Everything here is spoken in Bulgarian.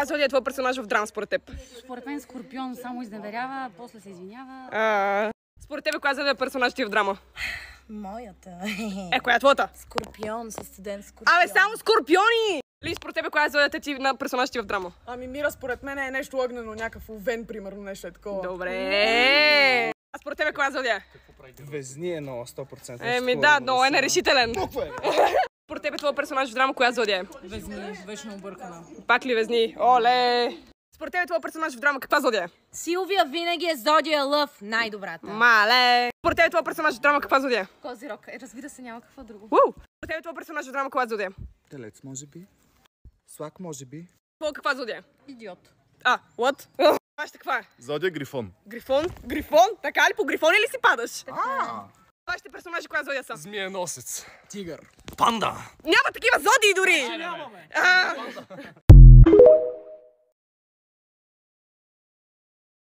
Коя зодия е твой персонаж в драма според теб? Според мен Скорпион само изневерява, после се извинява. Според тебе коя зодия е персонаж ти в драма? Моята. Коя е твоята? Скорпион, със студент Скорпион. Абе, само скорпиони! Ли, според тебе коя е зодията ти на персонаж ти в драма? Ами Мира според мен е нещо огнено, някакъв овен, примерно, нещо е такова. Добре. А според тебе коя зодия е? Везни е много 100%. Еми да, много е нерешителен. Според тебе твой персонаж в драма коя зодия е? Везни, вечно объркана. Пак ли везни? Оле! Според тебе твой персонаж в драма каква зодия е? Силвия винаги е зодия лъв, най-добрата. Мале! Според тебе твой персонаж в драма каква зодия е? Козирог. Разбира се, няма какво друго. Според тебе твой персонаж в драма каква зодия е? Телец, може би. Слак, може би. Твоя каква зодия е? Идиот. What? Вашата каква е? Зодия Грифон. Грифон? Грифон? Така ли? По грифони ли си падаш? Вашите персонажи коя зодия са? Змиеносец. Тигър. Панда. Няма такива зодии дори! Нямаме!